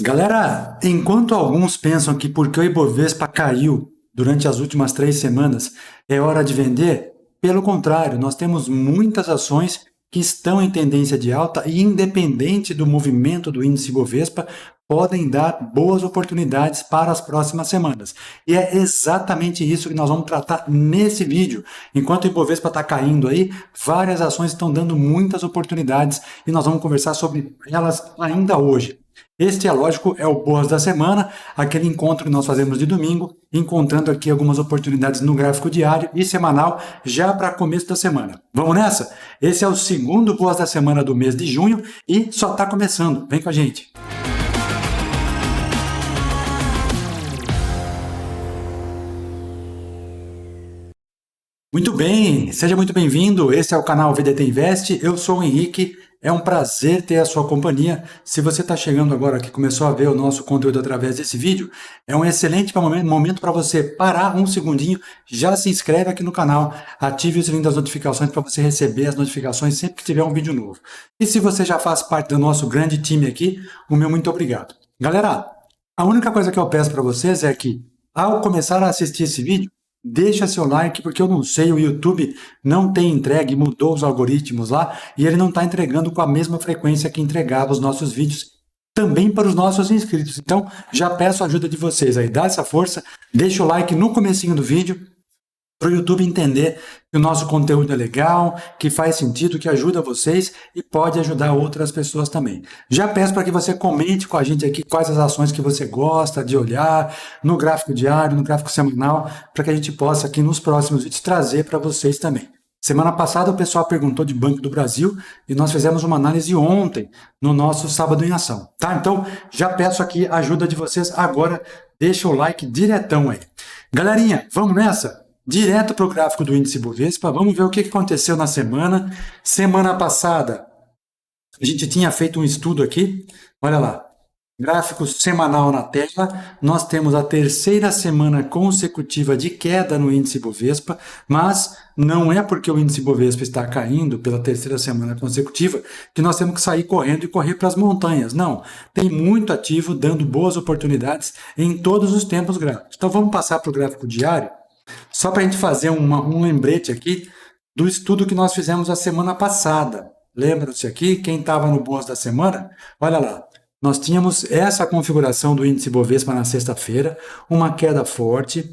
Galera, enquanto alguns pensam que porque o Ibovespa caiu durante as últimas 3 semanas é hora de vender, pelo contrário, nós temos muitas ações que estão em tendência de alta e, independente do movimento do índice Ibovespa, podem dar boas oportunidades para as próximas semanas. E é exatamente isso que nós vamos tratar nesse vídeo. Enquanto o Ibovespa está caindo aí, várias ações estão dando muitas oportunidades e nós vamos conversar sobre elas ainda hoje. Este, é lógico, é o Boas da Semana, aquele encontro que nós fazemos de domingo, encontrando aqui algumas oportunidades no gráfico diário e semanal, já para começo da semana. Vamos nessa? Esse é o segundo Boas da Semana do mês de junho e só está começando. Vem com a gente! Muito bem, seja muito bem-vindo. Esse é o canal VDT Invest. Eu sou o Henrique. É um prazer ter a sua companhia. Se você está chegando agora que começou a ver o nosso conteúdo através desse vídeo, é um excelente momento para você parar um segundinho, já se inscreve aqui no canal, ative o sininho das notificações para você receber as notificações sempre que tiver um vídeo novo. E se você já faz parte do nosso grande time aqui, o meu muito obrigado. Galera, a única coisa que eu peço para vocês é que, ao começar a assistir esse vídeo, deixa seu like, porque eu não sei, o YouTube não tem entregue, mudou os algoritmos lá, e ele não está entregando com a mesma frequência que entregava os nossos vídeos, também para os nossos inscritos. Então, já peço a ajuda de vocês aí, dá essa força, deixa o like no comecinho do vídeo, para o YouTube entender que o nosso conteúdo é legal, que faz sentido, que ajuda vocês e pode ajudar outras pessoas também. Já peço para que você comente com a gente aqui quais as ações que você gosta de olhar no gráfico diário, no gráfico semanal, para que a gente possa aqui nos próximos vídeos trazer para vocês também. Semana passada o pessoal perguntou de Banco do Brasil e nós fizemos uma análise ontem no nosso Sábado em Ação, tá? Então já peço aqui a ajuda de vocês agora, deixa o like diretão aí. Galerinha, vamos nessa? Direto para o gráfico do índice Bovespa, vamos ver o que aconteceu na semana. Semana passada, a gente tinha feito um estudo aqui, olha lá, gráfico semanal na tela, nós temos a terceira semana consecutiva de queda no índice Bovespa, mas não é porque o índice Bovespa está caindo pela terceira semana consecutiva que nós temos que sair correndo e correr para as montanhas, não. Tem muito ativo, dando boas oportunidades em todos os tempos gráficos. Então vamos passar para o gráfico diário, só para a gente fazer um lembrete aqui do estudo que nós fizemos a semana passada. Lembram-se aqui, quem estava no Boas da Semana? Olha lá, nós tínhamos essa configuração do índice Bovespa na sexta-feira, uma queda forte,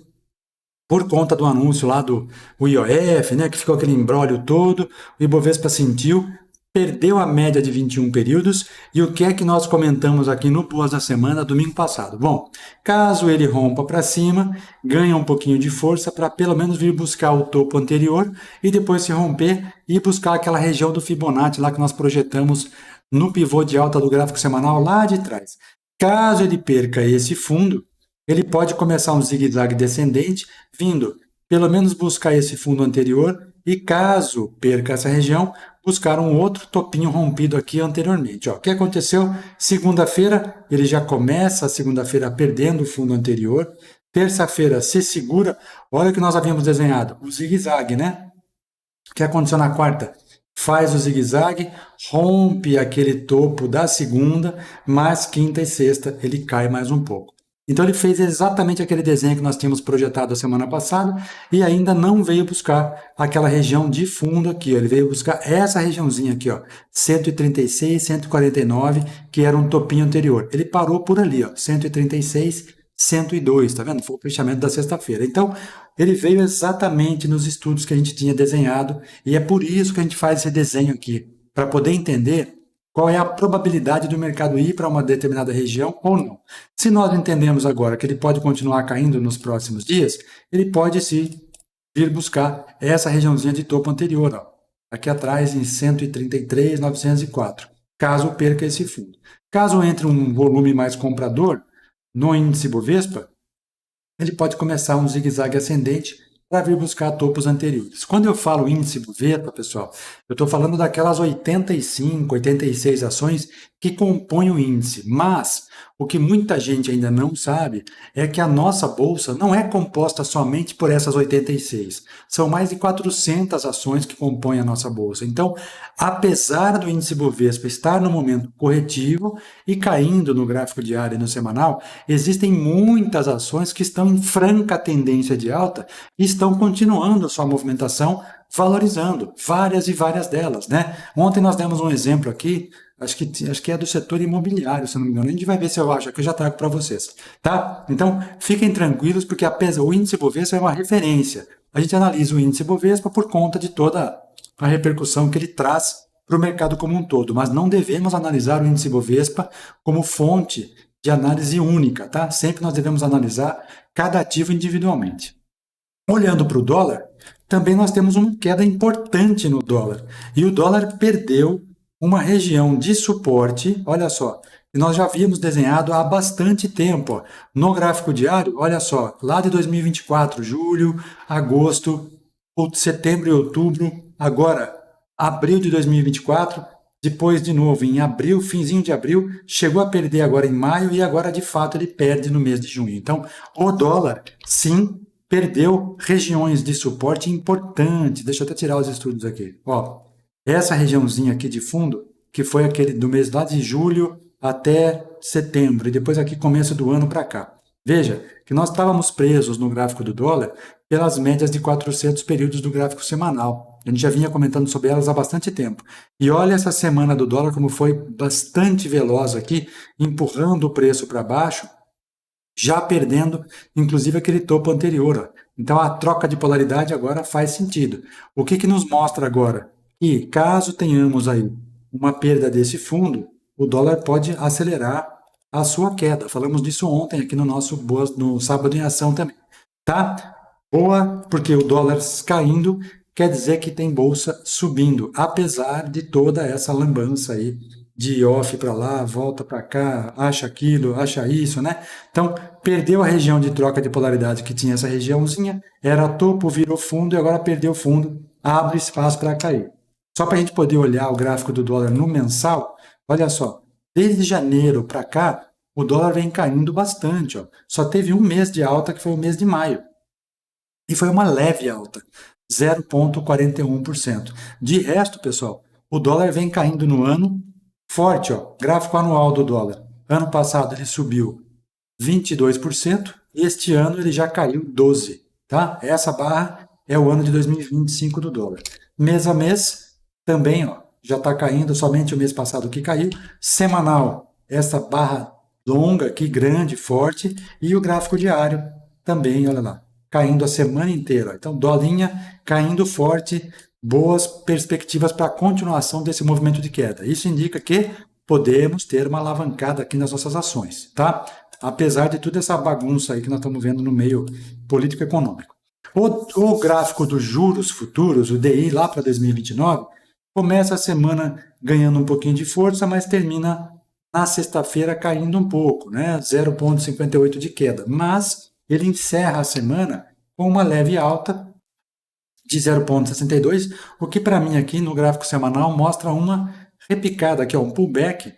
por conta do anúncio lá do IOF, né, que ficou aquele imbróglio todo, o Ibovespa sentiu, perdeu a média de 21 períodos, e o que é que nós comentamos aqui no Boas da Semana, domingo passado? Bom, caso ele rompa para cima, ganha um pouquinho de força para pelo menos vir buscar o topo anterior e depois se romper e buscar aquela região do Fibonacci lá que nós projetamos no pivô de alta do gráfico semanal lá de trás. Caso ele perca esse fundo, ele pode começar um zigue-zague descendente, vindo pelo menos buscar esse fundo anterior e, caso perca essa região, buscar um outro topinho rompido aqui anteriormente. Ó, o que aconteceu? Segunda-feira, ele já começa a segunda-feira perdendo o fundo anterior. Terça-feira se segura. Olha o que nós havíamos desenhado, o zigue-zague, né? O que aconteceu na quarta? Faz o zigue-zague, rompe aquele topo da segunda, mas quinta e sexta ele cai mais um pouco. Então ele fez exatamente aquele desenho que nós tínhamos projetado a semana passada e ainda não veio buscar aquela região de fundo aqui, ó. Ele veio buscar essa regiãozinha aqui, ó, 136, 149, que era um topinho anterior. Ele parou por ali, ó, 136, 102, tá vendo? Foi o fechamento da sexta-feira. Então, ele veio exatamente nos estudos que a gente tinha desenhado e é por isso que a gente faz esse desenho aqui, para poder entender qual é a probabilidade do mercado ir para uma determinada região ou não. Se nós entendemos agora que ele pode continuar caindo nos próximos dias, ele pode sim vir buscar essa regiãozinha de topo anterior, ó, aqui atrás em 133.904, caso perca esse fundo. Caso entre um volume mais comprador no índice Bovespa, ele pode começar um zigue-zague ascendente para vir buscar topos anteriores. Quando eu falo índice Bovespa, pessoal, eu estou falando daquelas 85, 86 ações que compõem o índice, mas O que muita gente ainda não sabe é que a nossa bolsa não é composta somente por essas 86. São mais de 400 ações que compõem a nossa bolsa. Então, apesar do índice Bovespa estar no momento corretivo e caindo no gráfico diário e no semanal, existem muitas ações que estão em franca tendência de alta e estão continuando a sua movimentação, valorizando várias e várias delas, né? Ontem nós demos um exemplo aqui. Acho que é do setor imobiliário, se não me engano. A gente vai ver se eu acho aqui, eu já trago para vocês, tá? Então, fiquem tranquilos, porque o índice Bovespa é uma referência. A gente analisa o índice Bovespa por conta de toda a repercussão que ele traz para o mercado como um todo, mas não devemos analisar o índice Bovespa como fonte de análise única, tá? Sempre nós devemos analisar cada ativo individualmente. Olhando para o dólar, também nós temos uma queda importante no dólar. E o dólar perdeu uma região de suporte, olha só, que nós já havíamos desenhado há bastante tempo. Ó. No gráfico diário, olha só, lá de 2024, julho, agosto, setembro e outubro, agora abril de 2024, depois de novo em abril, finzinho de abril, chegou a perder agora em maio e agora de fato ele perde no mês de junho. Então, o dólar, sim, perdeu regiões de suporte importantes. Deixa eu até tirar os estudos aqui. Ó, essa regiãozinha aqui de fundo, que foi aquele do mês lá de julho até setembro, e depois aqui começo do ano para cá. Veja que nós estávamos presos no gráfico do dólar pelas médias de 400 períodos do gráfico semanal. A gente já vinha comentando sobre elas há bastante tempo. E olha essa semana do dólar como foi bastante veloz aqui, empurrando o preço para baixo, já perdendo, inclusive, aquele topo anterior. Ó. Então, a troca de polaridade agora faz sentido. O que nos mostra agora? Que, caso tenhamos aí uma perda desse fundo, o dólar pode acelerar a sua queda. Falamos disso ontem aqui no Sábado em Ação também. Tá? Boa, porque o dólar caindo quer dizer que tem bolsa subindo, apesar de toda essa lambança aí de off para lá, volta para cá, acha aquilo, acha isso, né? Então, perdeu a região de troca de polaridade que tinha essa regiãozinha, era topo, virou fundo e agora perdeu fundo, abre espaço para cair. Só para a gente poder olhar o gráfico do dólar no mensal, olha só, desde janeiro para cá, o dólar vem caindo bastante, ó. Só teve um mês de alta, que foi o mês de maio. E foi uma leve alta, 0,41%. De resto, pessoal, o dólar vem caindo no ano forte, ó, gráfico anual do dólar. Ano passado ele subiu 22%, e este ano ele já caiu 12%. Tá? Essa barra é o ano de 2025 do dólar. Mês a mês, também ó, já está caindo, somente o mês passado que caiu. Semanal, essa barra longa aqui, grande, forte, e o gráfico diário também, olha lá, caindo a semana inteira. Então, dolinha caindo forte, boas perspectivas para a continuação desse movimento de queda. Isso indica que podemos ter uma alavancada aqui nas nossas ações, tá? Apesar de toda essa bagunça aí que nós estamos vendo no meio político-econômico. O gráfico dos juros futuros, o DI lá para 2029, começa a semana ganhando um pouquinho de força, mas termina na sexta-feira caindo um pouco, né? 0,58 de queda. Mas ele encerra a semana com uma leve alta de 0,62, o que para mim aqui no gráfico semanal mostra uma repicada, que é um pullback,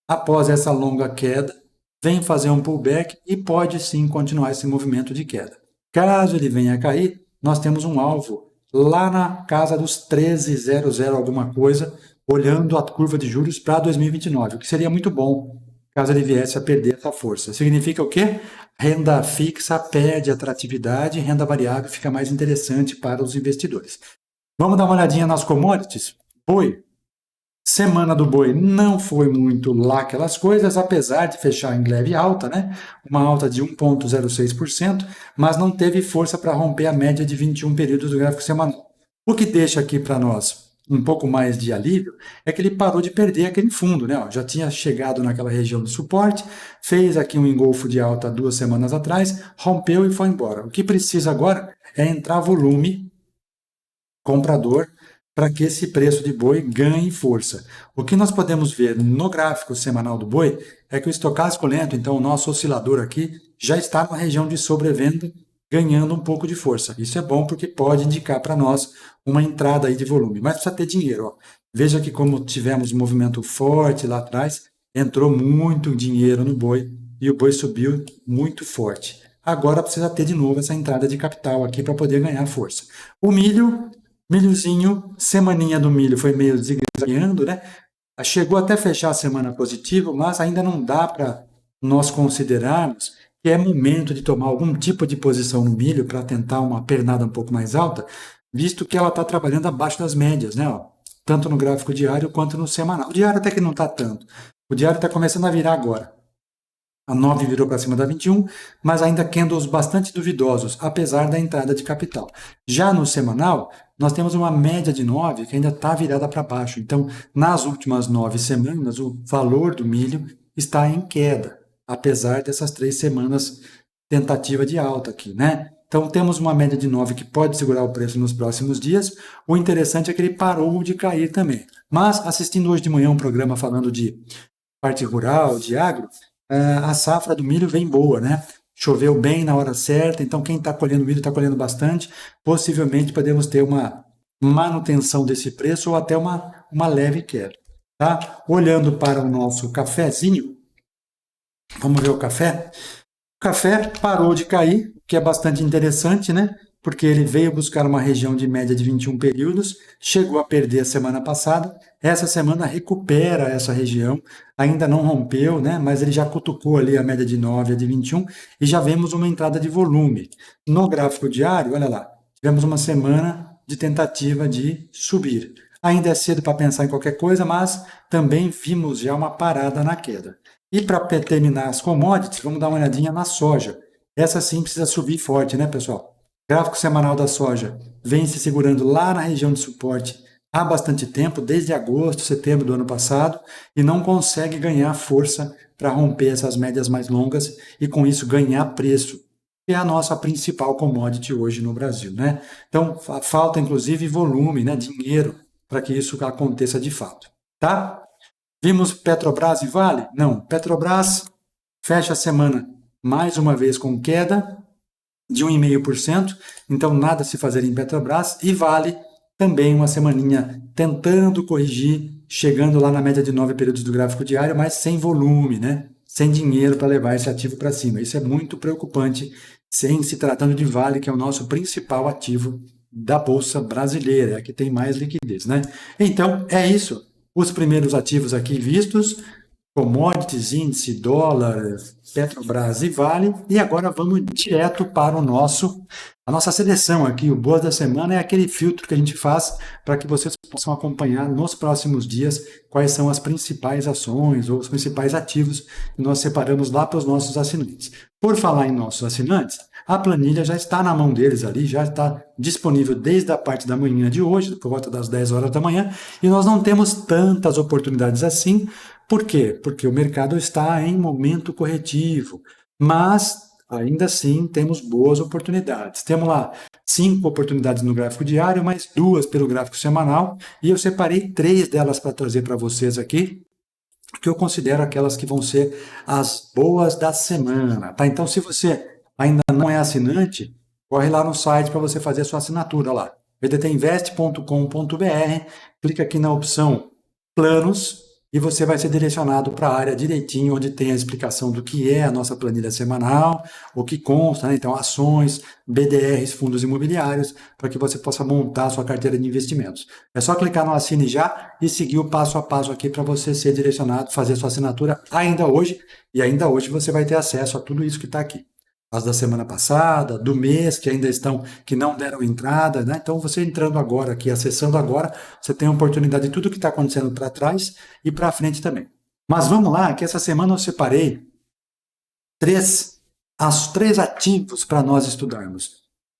após essa longa queda, vem fazer um pullback e pode sim continuar esse movimento de queda. Caso ele venha a cair, nós temos um alvo lá na casa dos 13,00 alguma coisa, olhando a curva de juros para 2029, o que seria muito bom caso ele viesse a perder essa força. Significa o quê? Renda fixa perde atratividade, renda variável fica mais interessante para os investidores. Vamos dar uma olhadinha nas commodities? Boi. Semana do boi não foi muito lá aquelas coisas, apesar de fechar em leve alta, né? Uma alta de 1,06%, mas não teve força para romper a média de 21 períodos do gráfico semanal. O que deixa aqui para nós um pouco mais de alívio é que ele parou de perder aquele fundo, né? Ó, já tinha chegado naquela região de suporte, fez aqui um engolfo de alta 2 semanas atrás, rompeu e foi embora. O que precisa agora é entrar volume comprador para que esse preço de boi ganhe força. O que nós podemos ver no gráfico semanal do boi é que o estocástico lento, então o nosso oscilador aqui, já está na região de sobrevenda, ganhando um pouco de força. Isso é bom porque pode indicar para nós uma entrada aí de volume, mas precisa ter dinheiro. Ó. Veja que como tivemos um movimento forte lá atrás, entrou muito dinheiro no boi e o boi subiu muito forte. Agora precisa ter de novo essa entrada de capital aqui para poder ganhar força. O milho, milhozinho, semaninha do milho foi meio zigue-zagueando, né? Chegou até fechar a semana positivo, mas ainda não dá para nós considerarmos que é momento de tomar algum tipo de posição no milho para tentar uma pernada um pouco mais alta, visto que ela está trabalhando abaixo das médias, né? Ó, tanto no gráfico diário quanto no semanal. O diário até que não está tanto. O diário está começando a virar agora. A 9 virou para cima da 21, mas ainda candles bastante duvidosos, apesar da entrada de capital. Já no semanal, nós temos uma média de 9 que ainda está virada para baixo. Então, nas últimas 9 semanas, o valor do milho está em queda, apesar dessas 3 semanas tentativa de alta aqui, né? Então, temos uma média de 9 que pode segurar o preço nos próximos dias. O interessante é que ele parou de cair também. Mas, assistindo hoje de manhã um programa falando de parte rural, de agro, a safra do milho vem boa, né? Choveu bem na hora certa, então quem está colhendo milho está colhendo bastante. Possivelmente podemos ter uma manutenção desse preço ou até uma leve queda. Tá? Olhando para o nosso cafezinho, vamos ver o café. O café parou de cair, o que é bastante interessante, né? Porque ele veio buscar uma região de média de 21 períodos, chegou a perder a semana passada, essa semana recupera essa região, ainda não rompeu, né? Mas ele já cutucou ali a média de 9 a de 21 e já vemos uma entrada de volume. No gráfico diário, olha lá, tivemos uma semana de tentativa de subir. Ainda é cedo para pensar em qualquer coisa, mas também vimos já uma parada na queda. E para terminar as commodities, vamos dar uma olhadinha na soja. Essa sim precisa subir forte, né, pessoal? Gráfico semanal da soja vem se segurando lá na região de suporte há bastante tempo, desde agosto, setembro do ano passado, e não consegue ganhar força para romper essas médias mais longas e com isso ganhar preço, que é a nossa principal commodity hoje no Brasil, né? Então, falta inclusive volume, né, dinheiro, para que isso aconteça de fato, tá? Vimos Petrobras e Vale? Não, Petrobras fecha a semana mais uma vez com queda de 1,5%, então nada a se fazer em Petrobras, e Vale também uma semaninha tentando corrigir, chegando lá na média de 9 períodos do gráfico diário, mas sem volume, né? Sem dinheiro para levar esse ativo para cima. Isso é muito preocupante, sem se tratando de Vale, que é o nosso principal ativo da Bolsa Brasileira, é a que tem mais liquidez, né? Então, é isso. Os primeiros ativos aqui vistos, commodities, índice, dólar, Petrobras e Vale, e agora vamos direto para a nossa seleção aqui. O Boas da Semana é aquele filtro que a gente faz para que vocês possam acompanhar nos próximos dias quais são as principais ações ou os principais ativos que nós separamos lá para os nossos assinantes. Por falar em nossos assinantes, a planilha já está na mão deles ali, já está disponível desde a parte da manhã de hoje, por volta das 10 horas da manhã, e nós não temos tantas oportunidades assim. Por quê? Porque o mercado está em momento corretivo, mas ainda assim temos boas oportunidades. Temos lá 5 oportunidades no gráfico diário, mais 2 pelo gráfico semanal, e eu separei 3 delas para trazer para vocês aqui, que eu considero aquelas que vão ser as boas da semana. Tá? Então, se você ainda não é assinante, corre lá no site para você fazer a sua assinatura lá, vdtinvest.com.br, clica aqui na opção Planos, e você vai ser direcionado para a área direitinho, onde tem a explicação do que é a nossa planilha semanal, o que consta, né? Então ações, BDRs, fundos imobiliários, para que você possa montar a sua carteira de investimentos. É só clicar no Assine Já e seguir o passo a passo aqui para você ser direcionado, fazer a sua assinatura ainda hoje, e ainda hoje você vai ter acesso a tudo isso que está aqui. As da semana passada, do mês, que ainda estão, que não deram entrada, né? Então, você entrando agora aqui, acessando agora, você tem a oportunidade de tudo que está acontecendo para trás e para frente também. Mas vamos lá, que essa semana eu separei três ativos para nós estudarmos.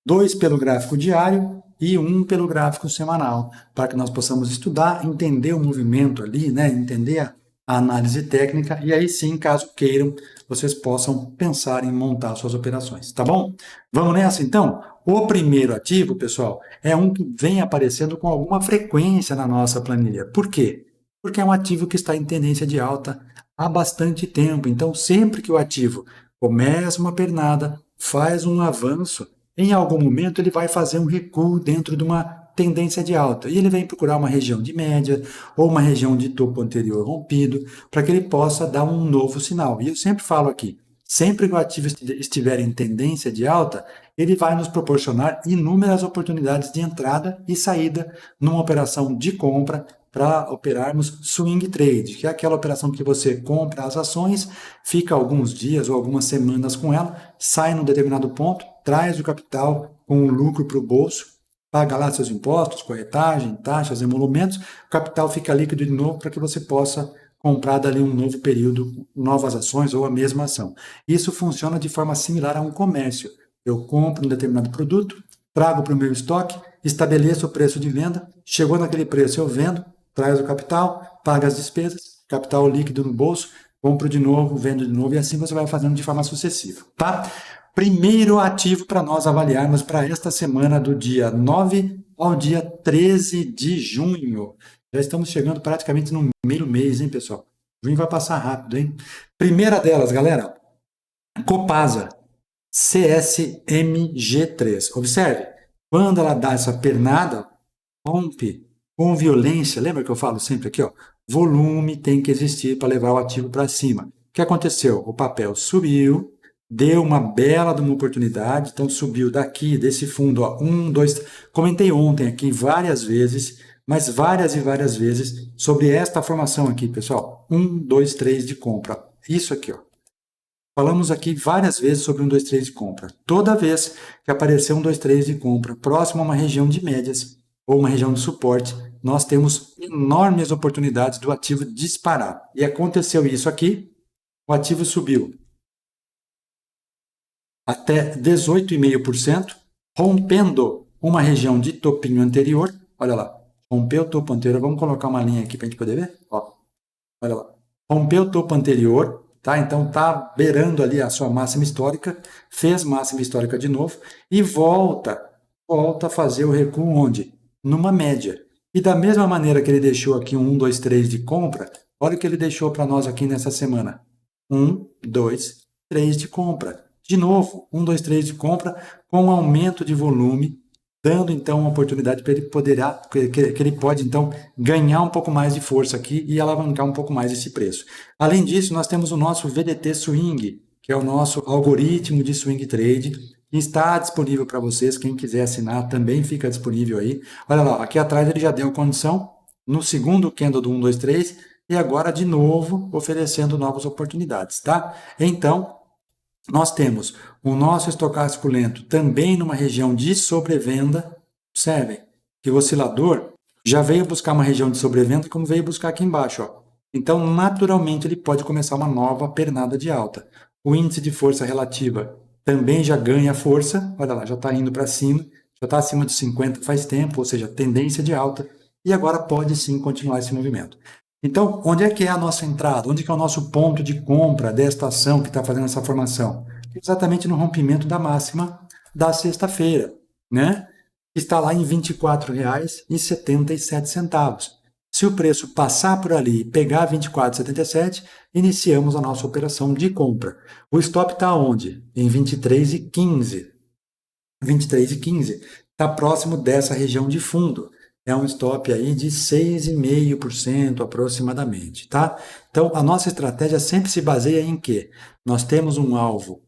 2 pelo gráfico diário e 1 pelo gráfico semanal, para que nós possamos estudar, entender o movimento ali, né? Entender a análise técnica, e aí sim, caso queiram, vocês possam pensar em montar suas operações, tá bom? Vamos nessa então? O primeiro ativo, pessoal, é um que vem aparecendo com alguma frequência na nossa planilha. Por quê? Porque é um ativo que está em tendência de alta há bastante tempo. Então, sempre que o ativo começa uma pernada, faz um avanço, em algum momento ele vai fazer um recuo dentro de uma tendência de alta, e ele vem procurar uma região de média ou uma região de topo anterior rompido, para que ele possa dar um novo sinal. E eu sempre falo aqui, Sempre que o ativo estiver em tendência de alta, ele vai nos proporcionar inúmeras oportunidades de entrada e saída numa operação de compra para operarmos swing trade, que é aquela operação que você compra as ações, fica alguns dias ou algumas semanas com ela, sai num determinado ponto, traz o capital com o lucro para o bolso, paga lá seus impostos, corretagem, taxas, emolumentos, o capital fica líquido de novo para que você possa comprar dali um novo período, novas ações ou a mesma ação. Isso funciona de forma similar a um comércio. Eu compro um determinado produto, trago para o meu estoque, estabeleço o preço de venda, chegou naquele preço eu vendo, traz o capital, paga as despesas, capital líquido no bolso, compro de novo, vendo de novo e assim você vai fazendo de forma sucessiva, tá? Primeiro ativo para nós avaliarmos para esta semana do dia 9 ao dia 13 de junho. Já estamos chegando praticamente no meio mês, hein, pessoal? Junho vai passar rápido, hein? Primeira delas, galera, Copasa, CSMG3. Observe, quando ela dá essa pernada, rompe com violência, lembra que eu falo sempre aqui, ó, volume tem que existir para levar o ativo para cima. O que aconteceu? O papel subiu, deu uma bela de uma oportunidade, então subiu daqui, desse fundo, ó, 1, 2, comentei ontem aqui várias vezes, mas várias e várias vezes, sobre esta formação aqui, pessoal, 1, 2, 3 de compra, isso aqui, ó. Falamos aqui várias vezes sobre 1, 2, 3 de compra. Toda vez que aparecer 1, 2, 3 de compra próximo a uma região de médias ou uma região de suporte, nós temos enormes oportunidades do ativo disparar. E aconteceu isso aqui, o ativo subiu até 18,5%, rompendo uma região de topinho anterior. Olha lá, rompeu o topo anterior. Vamos colocar uma linha aqui para a gente poder ver? Ó, olha lá, rompeu o topo anterior, tá? Então está beirando ali a sua máxima histórica, fez máxima histórica de novo e volta a fazer o recuo onde? Numa média. E da mesma maneira que ele deixou aqui um 1, 2, 3 de compra, olha o que ele deixou para nós aqui nessa semana. 1, 2, 3 de compra. De novo, 1, 2, 3 de compra com um aumento de volume, dando então uma oportunidade para ele que ele pode então ganhar um pouco mais de força aqui e alavancar um pouco mais esse preço. Além disso, nós temos o nosso VDT Swing, que é o nosso algoritmo de swing trade, que está disponível para vocês. Quem quiser assinar também fica disponível aí. Olha lá, aqui atrás ele já deu condição no segundo candle do 1, 2, 3 e agora de novo oferecendo novas oportunidades, tá? Então, nós temos o nosso estocástico lento também numa região de sobrevenda. Observem que o oscilador já veio buscar uma região de sobrevenda como veio buscar aqui embaixo, ó. Então, naturalmente, ele pode começar uma nova pernada de alta. O índice de força relativa também já ganha força. Olha lá, já está indo para cima, já está acima de 50 faz tempo, ou seja, tendência de alta. E agora pode sim continuar esse movimento. Então, onde é que é a nossa entrada? Onde é que é o nosso ponto de compra desta ação que está fazendo essa formação? Exatamente no rompimento da máxima da sexta-feira, né? Está lá em R$ 24,77. Se o preço passar por ali e pegar 24,77, iniciamos a nossa operação de compra. O stop está onde? Em 23,15. 23,15 está próximo dessa região de fundo. É um stop aí de 6,5% aproximadamente, tá? Então, a nossa estratégia sempre se baseia em quê? Nós temos um alvo,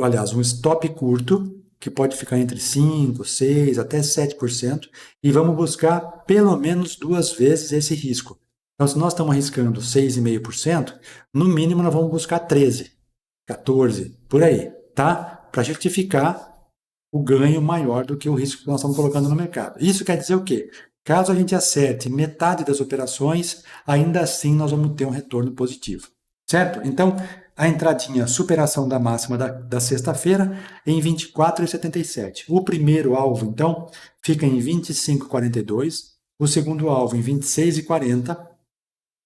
aliás, um stop curto, que pode ficar entre 5%, 6%, até 7%, e vamos buscar pelo menos 2 vezes esse risco. Então, se nós estamos arriscando 6,5%, no mínimo nós vamos buscar 13%, 14%, por aí, tá? Para justificar o ganho maior do que o risco que nós estamos colocando no mercado. Isso quer dizer o quê? Caso a gente acerte metade das operações, ainda assim nós vamos ter um retorno positivo, certo? Então, a entradinha, superação da máxima da sexta-feira em 24,77. O primeiro alvo, então, fica em 25,42, o segundo alvo em 26,40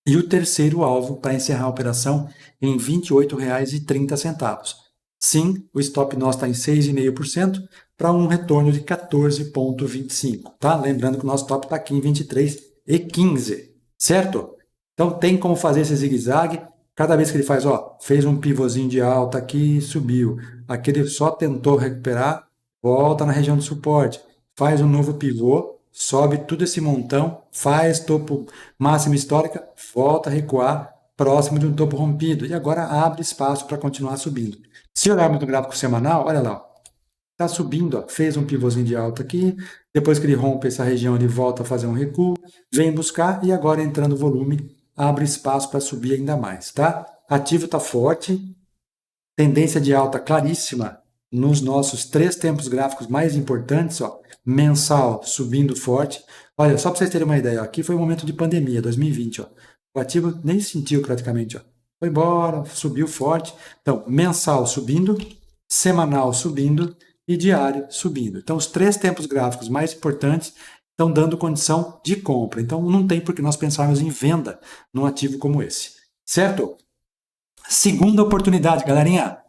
e o terceiro alvo para encerrar a operação em R$ 28,30. Sim, o stop nosso está em 6,5% para um retorno de 14,25, tá? Lembrando que o nosso top está aqui em 23,15, certo? Então tem como fazer esse zigue-zague. Cada vez que ele faz, ó, fez um pivôzinho de alta aqui, subiu. Aqui ele só tentou recuperar, volta na região de suporte, faz um novo pivô, sobe tudo esse montão, faz topo máxima histórica, volta a recuar, próximo de um topo rompido, e agora abre espaço para continuar subindo. Se olharmos no gráfico semanal, olha lá, está subindo, ó, fez um pivôzinho de alta aqui, depois que ele rompe essa região, ele volta a fazer um recuo, vem buscar e agora entrando volume, abre espaço para subir ainda mais, tá? Ativo está forte, tendência de alta claríssima nos nossos 3 tempos gráficos mais importantes, ó, mensal subindo forte. Olha, só para vocês terem uma ideia, ó, aqui foi um momento de pandemia, 2020, ó. O ativo nem sentiu praticamente, ó. Foi embora, subiu forte. Então, mensal subindo, semanal subindo e diário subindo. Então, os 3 tempos gráficos mais importantes estão dando condição de compra. Então, não tem por que nós pensarmos em venda num ativo como esse. Certo? Segunda oportunidade, galerinha.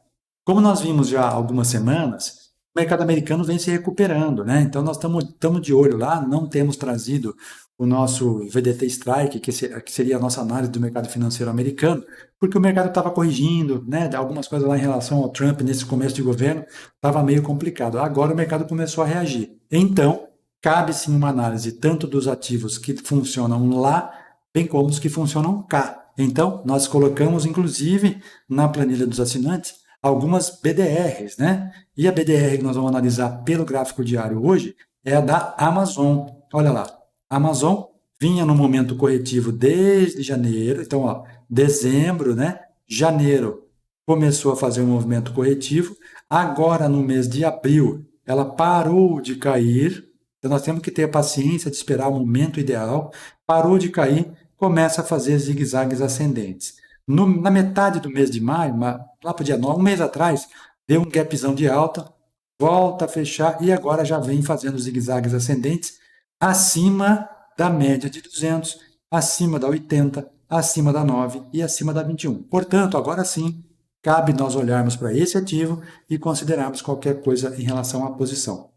Como nós vimos já há algumas semanas, o mercado americano vem se recuperando, né? Então nós estamos de olho lá, não temos trazido o nosso VDT Strike, que seria a nossa análise do mercado financeiro americano, porque o mercado estava corrigindo, né? Algumas coisas lá em relação ao Trump nesse começo de governo, estava meio complicado. Agora o mercado começou a reagir. Então, cabe sim uma análise tanto dos ativos que funcionam lá, bem como os que funcionam cá. Então, nós colocamos, inclusive, na planilha dos assinantes, algumas BDRs, né? E a BDR que nós vamos analisar pelo gráfico diário hoje é a da Amazon. Olha lá, a Amazon vinha no momento corretivo desde janeiro, então, ó, dezembro, né? Janeiro começou a fazer um movimento corretivo, agora no mês de abril ela parou de cair, então nós temos que ter a paciência de esperar o momento ideal, parou de cair, começa a fazer zigue-zagues ascendentes. Na metade do mês de maio, lá para o dia 9, um mês atrás, deu um gapzão de alta, volta a fechar e agora já vem fazendo zigue-zagues ascendentes acima da média de 200, acima da 80, acima da 9 e acima da 21. Portanto, agora sim, cabe nós olharmos para esse ativo e considerarmos qualquer coisa em relação à posição.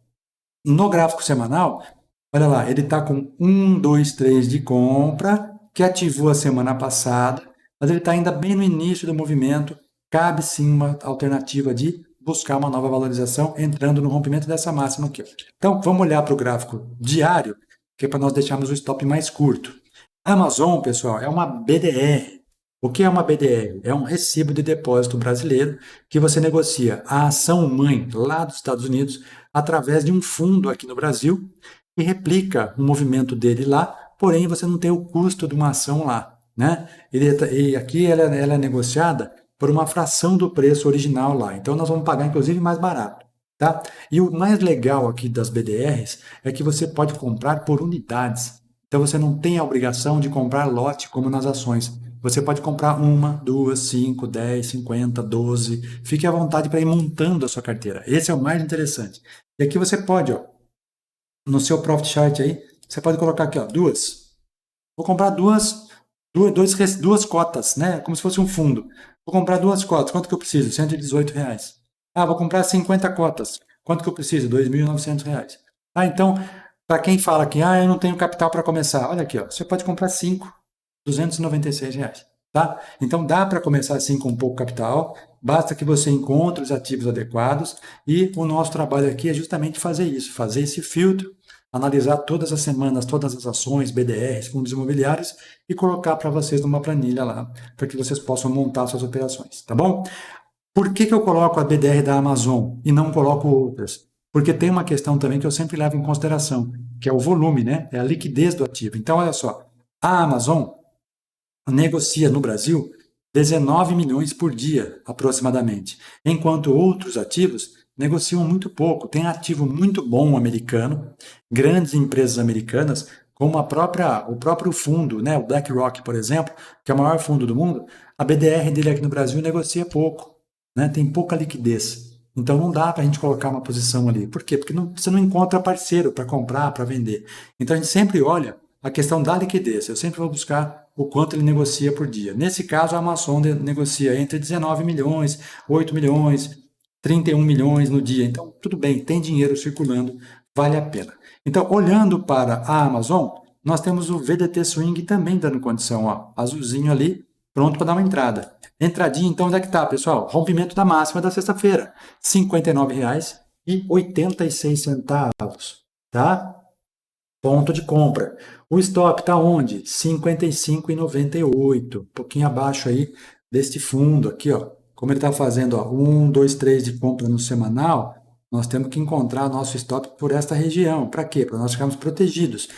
No gráfico semanal, olha lá, ele está com 1, 2, 3 de compra, que ativou a semana passada, mas ele está ainda bem no início do movimento, cabe sim uma alternativa de buscar uma nova valorização entrando no rompimento dessa máxima aqui. Então, vamos olhar para o gráfico diário, que é para nós deixarmos o stop mais curto. A Amazon, pessoal, é uma BDR. O que é uma BDR? É um recibo de depósito brasileiro que você negocia a ação mãe lá dos Estados Unidos através de um fundo aqui no Brasil e replica o movimento dele lá, porém você não tem o custo de uma ação lá, né? E aqui ela é negociada por uma fração do preço original lá, então nós vamos pagar inclusive mais barato, tá? E o mais legal aqui das BDRs é que você pode comprar por unidades, então você não tem a obrigação de comprar lote como nas ações. Você pode comprar 1, 2, 5, 10, 50, 12. Fique à vontade para ir montando a sua carteira. Esse é o mais interessante. E aqui você pode, ó, no seu Profit Chart aí, você pode colocar aqui, ó, duas. Vou comprar duas cotas, né? Como se fosse um fundo. Vou comprar 2 cotas. Quanto que eu preciso? R$ 118. Ah, vou comprar 50 cotas. Quanto que eu preciso? R$ 2.900. Ah, então, para quem fala que eu não tenho capital para começar, olha aqui, ó, você pode comprar 5. R$ 296, tá? Então dá para começar assim com pouco capital, basta que você encontre os ativos adequados e o nosso trabalho aqui é justamente fazer isso, fazer esse filtro, analisar todas as semanas, todas as ações, BDRs, fundos imobiliários e colocar para vocês numa planilha lá, para que vocês possam montar suas operações, tá bom? Por que eu coloco a BDR da Amazon e não coloco outras? Porque tem uma questão também que eu sempre levo em consideração, que é o volume, né? É a liquidez do ativo. Então, olha só, a Amazon negocia no Brasil 19 milhões por dia, aproximadamente, enquanto outros ativos negociam muito pouco. Tem ativo muito bom americano, grandes empresas americanas, como o próprio fundo, né, o BlackRock, por exemplo, que é o maior fundo do mundo, a BDR dele aqui no Brasil negocia pouco, né, tem pouca liquidez. Então não dá para a gente colocar uma posição ali. Por quê? Porque você não encontra parceiro para comprar, para vender. Então a gente sempre olha a questão da liquidez. Eu sempre vou buscar o quanto ele negocia por dia. Nesse caso, a Amazon negocia entre 19 milhões, 8 milhões, 31 milhões no dia. Então, tudo bem, tem dinheiro circulando, vale a pena. Então, olhando para a Amazon, nós temos o VDT Swing também dando condição, ó, azulzinho ali, pronto para dar uma entrada. Entradinha, então, onde é que está, pessoal? Rompimento da máxima da sexta-feira, R$ 59,86, tá? ponto de compra. O stop está onde? 55,98, um pouquinho abaixo aí deste fundo aqui, ó. Como ele está fazendo, ó, 1, 2, 3 de compra no semanal, nós temos que encontrar nosso stop por esta região. Para quê? Para nós ficarmos protegidos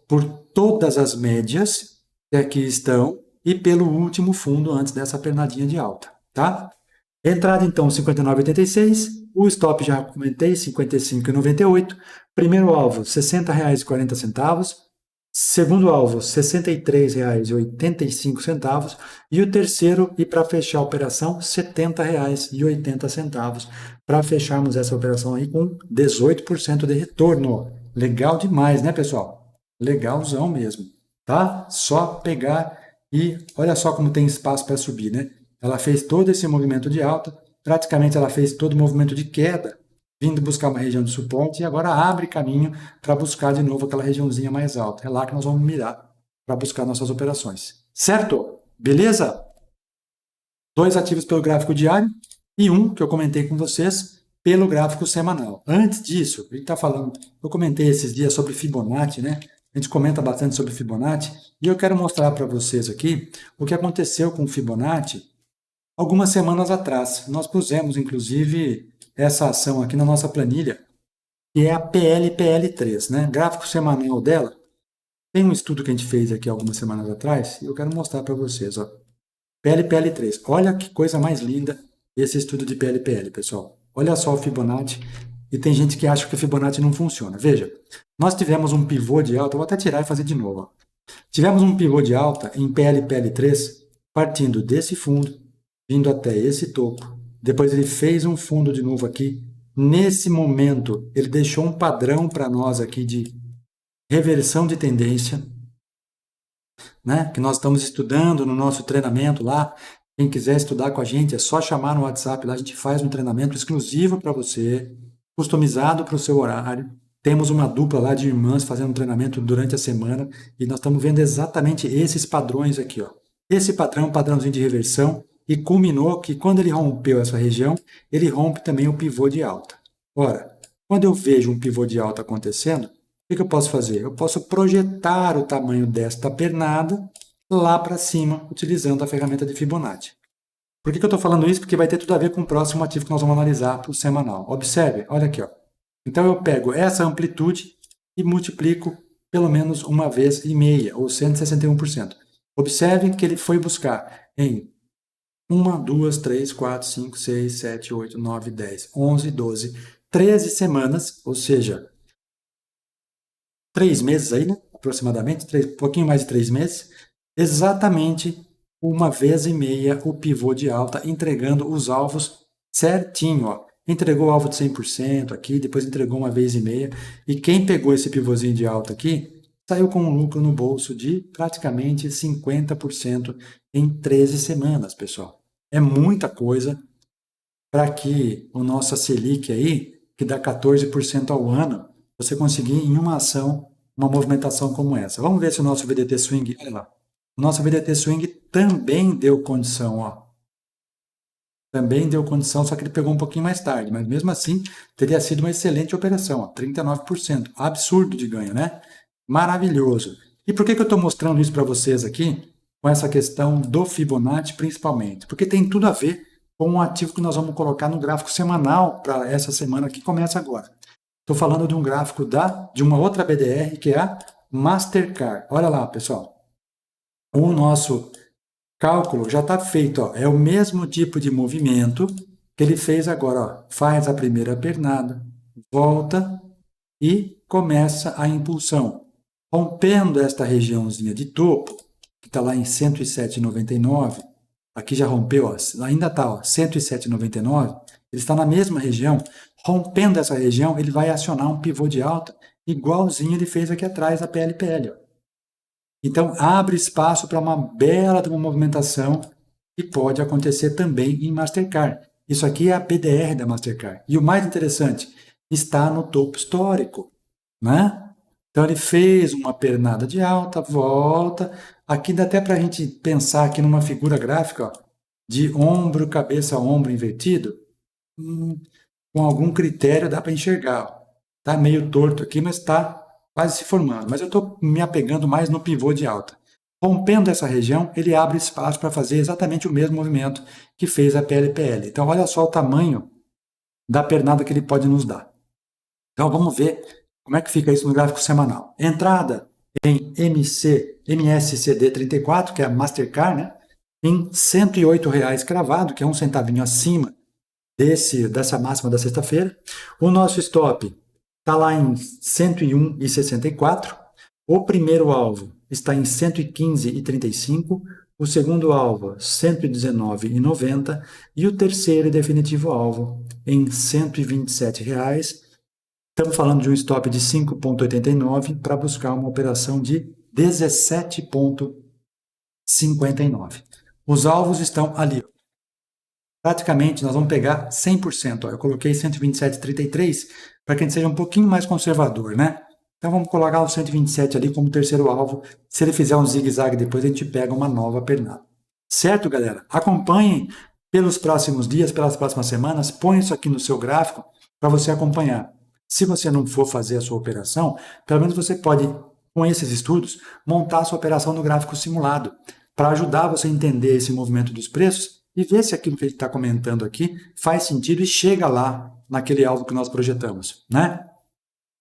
por todas as médias que aqui estão e pelo último fundo antes dessa pernadinha de alta, tá? Entrada então 59,86, o stop já comentei, 55,98. Primeiro alvo, R$ 60,40. Segundo alvo, R$ 63,85. E o terceiro, e para fechar a operação, R$ 70,80. Para fecharmos essa operação aí com 18% de retorno. Legal demais, né, pessoal? Legalzão mesmo, tá? Só pegar e olha só como tem espaço para subir, né? Ela fez todo esse movimento de alta, praticamente ela fez todo o movimento de queda, vindo buscar uma região de suporte e agora abre caminho para buscar de novo aquela regiãozinha mais alta. É lá que nós vamos mirar para buscar nossas operações. Certo? Beleza? Dois ativos pelo gráfico diário e um que eu comentei com vocês pelo gráfico semanal. Antes disso, a gente está falando, eu comentei esses dias sobre Fibonacci, né? A gente comenta bastante sobre Fibonacci e eu quero mostrar para vocês aqui o que aconteceu com o Fibonacci algumas semanas atrás. Nós pusemos, inclusive, essa ação aqui na nossa planilha, que é a PLPL3, né? Gráfico semanal dela. Tem um estudo que a gente fez aqui algumas semanas atrás e eu quero mostrar para vocês, ó. PLPL3. Olha que coisa mais linda esse estudo de PLPL, pessoal. Olha só o Fibonacci. E tem gente que acha que o Fibonacci não funciona. Veja, nós tivemos um pivô de alta, eu vou até tirar e fazer de novo. Ó. Tivemos um pivô de alta em PLPL3 partindo desse fundo, vindo até esse topo. Depois ele fez um fundo de novo aqui. Nesse momento, ele deixou um padrão para nós aqui de reversão de tendência, né? Que nós estamos estudando no nosso treinamento lá. Quem quiser estudar com a gente, é só chamar no WhatsApp. Lá a gente faz um treinamento exclusivo para você, customizado para o seu horário. Temos uma dupla lá de irmãs fazendo um treinamento durante a semana e nós estamos vendo exatamente esses padrões aqui, ó. Esse padrão, padrãozinho de reversão, e culminou que quando ele rompeu essa região, ele rompe também o pivô de alta. Ora, quando eu vejo um pivô de alta acontecendo, o que eu posso fazer? Eu posso projetar o tamanho desta pernada lá para cima, utilizando a ferramenta de Fibonacci. Por que eu estou falando isso? Porque vai ter tudo a ver com o próximo ativo que nós vamos analisar para o semanal. Observe, olha aqui. Ó. Então eu pego essa amplitude e multiplico pelo menos uma vez e meia, ou 161%. Observe que ele foi buscar em 1, 2, 3, 4, 5, 6, 7, 8, 9, 10, 11, 12, 13 semanas, ou seja, 3 meses aí, né? Aproximadamente, um pouquinho mais de 3 meses, exatamente uma vez e meia o pivô de alta, entregando os alvos certinho, ó. Entregou o alvo de 100% aqui, depois entregou uma vez e meia, e quem pegou esse pivôzinho de alta aqui, saiu com um lucro no bolso de praticamente 50% em 13 semanas, pessoal. É muita coisa para que o nosso Selic aí, que dá 14% ao ano, você conseguir em uma ação uma movimentação como essa. Vamos ver se o nosso VDT Swing, olha lá. O nosso VDT Swing também deu condição, ó. Também deu condição, só que ele pegou um pouquinho mais tarde, mas mesmo assim teria sido uma excelente operação, ó, 39%. Absurdo de ganho, né? Maravilhoso. E por que eu estou mostrando isso para vocês aqui? Com essa questão do Fibonacci, principalmente. Porque tem tudo a ver com o ativo que nós vamos colocar no gráfico semanal para essa semana que começa agora. Estou falando de um gráfico de uma outra BDR, que é a Mastercard. Olha lá, pessoal. O nosso cálculo já está feito. Ó. É o mesmo tipo de movimento que ele fez agora. Ó. Faz a primeira pernada, volta e começa a impulsão. Rompendo esta regiãozinha de topo, que está lá em 107,99, aqui já rompeu, ó, ainda está 107,99, ele está na mesma região. Rompendo essa região, ele vai acionar um pivô de alta, igualzinho ele fez aqui atrás da PLPL. Ó. Então, abre espaço para uma bela de uma movimentação que pode acontecer também em Mastercard. Isso aqui é a PDR da Mastercard. E o mais interessante, está no topo histórico, né? Então, ele fez uma pernada de alta, volta. Aqui dá até para a gente pensar aqui numa figura gráfica, ó, de ombro, cabeça, ombro invertido. Com algum critério dá para enxergar. Está meio torto aqui, mas está quase se formando, mas eu estou me apegando mais no pivô de alta. Rompendo essa região, ele abre espaço para fazer exatamente o mesmo movimento que fez a PLPL. Então, olha só o tamanho da pernada que ele pode nos dar. Então, vamos ver como é que fica isso no gráfico semanal. Entrada em MSCD 34, que é a Mastercard, né? Em R$ 108,00 cravado, que é um centavinho acima dessa máxima da sexta-feira. O nosso stop está lá em 101,64. O primeiro alvo está em 115,35. O segundo alvo, 119,90. E o terceiro e definitivo alvo em R$ 127,00. Estamos falando de um stop de 5,89 para buscar uma operação de 17,59. Os alvos estão ali. Praticamente nós vamos pegar 100%. Eu coloquei 127,33 para que a gente seja um pouquinho mais conservador, né? Então vamos colocar o 127 ali como terceiro alvo. Se ele fizer um zigue-zague depois, a gente pega uma nova pernada. Certo, galera? Acompanhem pelos próximos dias, pelas próximas semanas. Põe isso aqui no seu gráfico para você acompanhar. Se você não for fazer a sua operação, pelo menos você pode, com esses estudos, montar a sua operação no gráfico simulado, para ajudar você a entender esse movimento dos preços e ver se aquilo que ele está comentando aqui faz sentido e chega lá naquele alvo que nós projetamos, né?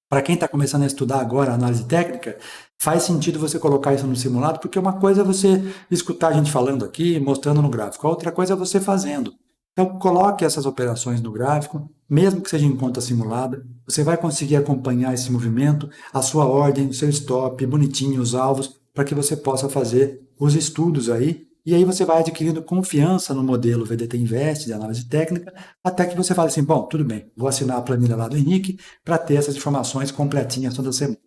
Para quem está começando a estudar agora a análise técnica, faz sentido você colocar isso no simulado, porque uma coisa é você escutar a gente falando aqui, mostrando no gráfico, a outra coisa é você fazendo. Então, coloque essas operações no gráfico, mesmo que seja em conta simulada, você vai conseguir acompanhar esse movimento, a sua ordem, o seu stop, bonitinho, os alvos, para que você possa fazer os estudos aí, e aí você vai adquirindo confiança no modelo VDT Invest de análise técnica, até que você fale assim, bom, tudo bem, vou assinar a planilha lá do Henrique para ter essas informações completinhas toda semana.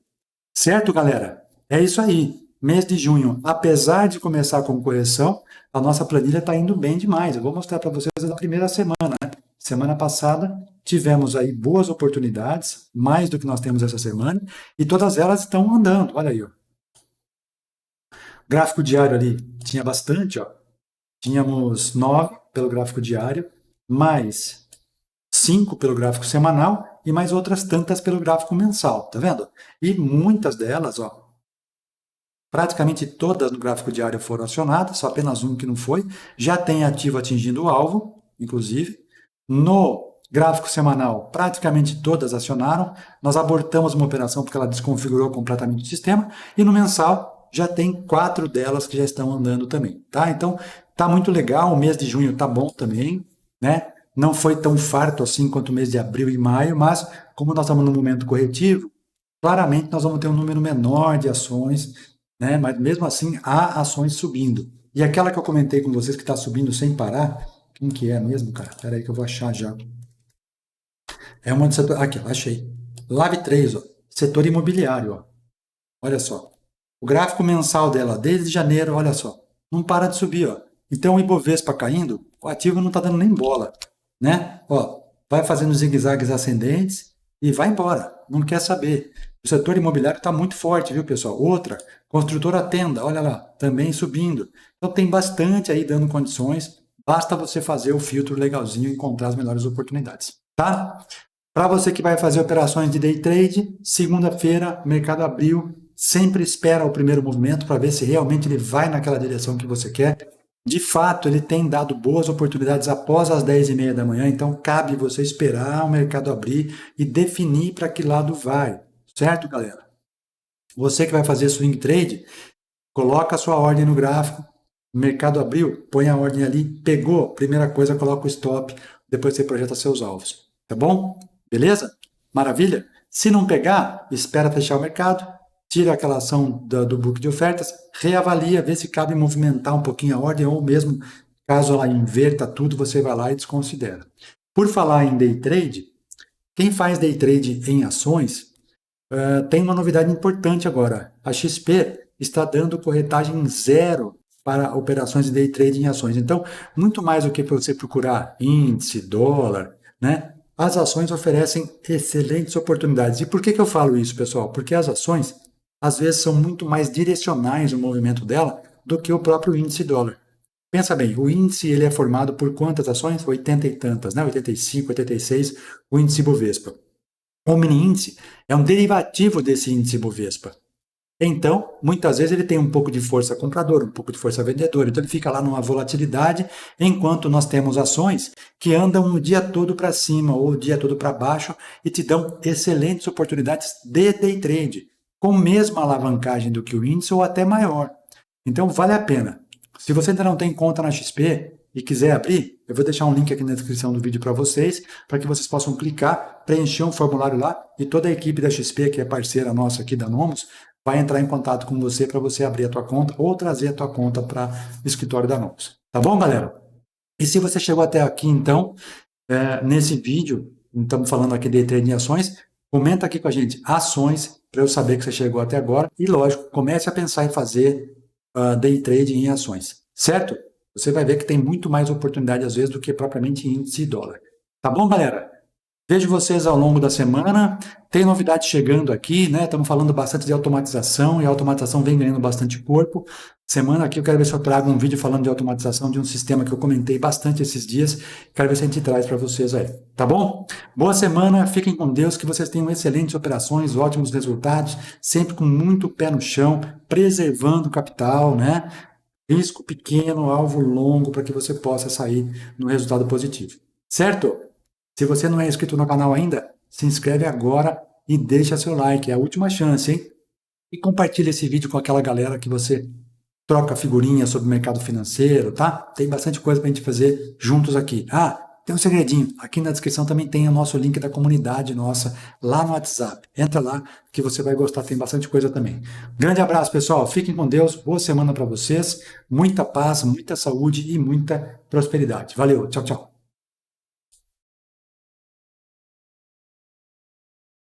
Certo, galera? É isso aí. Mês de junho, apesar de começar com correção, a nossa planilha está indo bem demais. Eu vou mostrar para vocês a primeira semana, né? Semana passada tivemos aí boas oportunidades, mais do que nós temos essa semana, e todas elas estão andando. Olha aí, ó. Gráfico diário ali tinha bastante, ó. Tínhamos 9 pelo gráfico diário, mais 5 pelo gráfico semanal e mais outras tantas pelo gráfico mensal, tá vendo? E muitas delas, ó, praticamente todas no gráfico diário foram acionadas, só apenas um que não foi. Já tem ativo atingindo o alvo, inclusive. No gráfico semanal, praticamente todas acionaram. Nós abortamos uma operação porque ela desconfigurou completamente o sistema. E no mensal, já tem 4 delas que já estão andando também, tá? Então, tá muito legal. O mês de junho tá bom também, né? Não foi tão farto assim quanto o mês de abril e maio, mas como nós estamos no momento corretivo, claramente nós vamos ter um número menor de ações, né? Mas mesmo assim há ações subindo. E aquela que eu comentei com vocês que está subindo sem parar, quem que é mesmo, cara? Espera aí que eu vou achar já. É uma do setor. Aqui, ó, achei. Lave 3, ó. Setor imobiliário, ó. Olha só. O gráfico mensal dela, desde janeiro, olha só. Não para de subir, ó. Então o Ibovespa caindo, o ativo não está dando nem bola, né? Ó, vai fazendo zigue-zagues ascendentes e vai embora. Não quer saber. O setor imobiliário está muito forte, viu, pessoal? Outra, construtora Tenda, olha lá, também subindo. Então tem bastante aí dando condições. Basta você fazer o filtro legalzinho e encontrar as melhores oportunidades, tá? Para você que vai fazer operações de day trade, segunda-feira, o mercado abriu, sempre espera o primeiro movimento para ver se realmente ele vai naquela direção que você quer. De fato, ele tem dado boas oportunidades após as 10h30 da manhã, então cabe você esperar o mercado abrir e definir para que lado vai, certo, galera? Você que vai fazer swing trade, coloca a sua ordem no gráfico, o mercado abriu, põe a ordem ali, pegou, primeira coisa, coloca o stop, depois você projeta seus alvos, tá bom? Beleza? Maravilha? Se não pegar, espera fechar o mercado, tira aquela ação do book de ofertas, reavalia, vê se cabe movimentar um pouquinho a ordem ou mesmo, caso ela inverta tudo, você vai lá e desconsidera. Por falar em day trade, quem faz day trade em ações tem uma novidade importante agora. A XP está dando corretagem zero para operações de day trade em ações. Então, muito mais do que você procurar índice, dólar, né? As ações oferecem excelentes oportunidades. E por que eu falo isso, pessoal? Porque as ações, às vezes, são muito mais direcionais no movimento dela do que o próprio índice dólar. Pensa bem, o índice ele é formado por quantas ações? 80 e tantas, né? 85, 86, o índice Bovespa. O mini índice é um derivativo desse índice Bovespa. Então, muitas vezes ele tem um pouco de força compradora, um pouco de força vendedora. Então, ele fica lá numa volatilidade, enquanto nós temos ações que andam o dia todo para cima ou o dia todo para baixo e te dão excelentes oportunidades de day trade, com a mesma alavancagem do que o índice ou até maior. Então, vale a pena. Se você ainda não tem conta na XP e quiser abrir, eu vou deixar um link aqui na descrição do vídeo para vocês que vocês possam clicar, preencher um formulário lá e toda a equipe da XP, que é parceira nossa aqui da Nomos, vai entrar em contato com você para você abrir a tua conta ou trazer a tua conta para o escritório da Nomos. Tá bom, galera? E se você chegou até aqui, então, nesse vídeo, estamos falando aqui de trading em ações, comenta aqui com a gente ações, para eu saber que você chegou até agora. E, lógico, comece a pensar em fazer day trading em ações, certo? Você vai ver que tem muito mais oportunidade, às vezes, do que propriamente índice e dólar. Tá bom, galera? Vejo vocês ao longo da semana. Tem novidade chegando aqui, né? Estamos falando bastante de automatização e a automatização vem ganhando bastante corpo. Semana aqui eu quero ver se eu trago um vídeo falando de automatização de um sistema que eu comentei bastante esses dias. Quero ver se a gente traz para vocês aí, tá bom? Boa semana, fiquem com Deus, que vocês tenham excelentes operações, ótimos resultados, sempre com muito pé no chão, preservando o capital, né? Risco pequeno, alvo longo, para que você possa sair no resultado positivo. Certo? Se você não é inscrito no canal ainda, se inscreve agora e deixa seu like, é a última chance, hein? E compartilha esse vídeo com aquela galera que você troca figurinhas sobre o mercado financeiro, tá? Tem bastante coisa pra gente fazer juntos aqui. Ah, tem um segredinho, aqui na descrição também tem o nosso link da comunidade nossa, lá no WhatsApp. Entra lá que você vai gostar, tem bastante coisa também. Grande abraço, pessoal, fiquem com Deus, boa semana para vocês, muita paz, muita saúde e muita prosperidade. Valeu, tchau, tchau.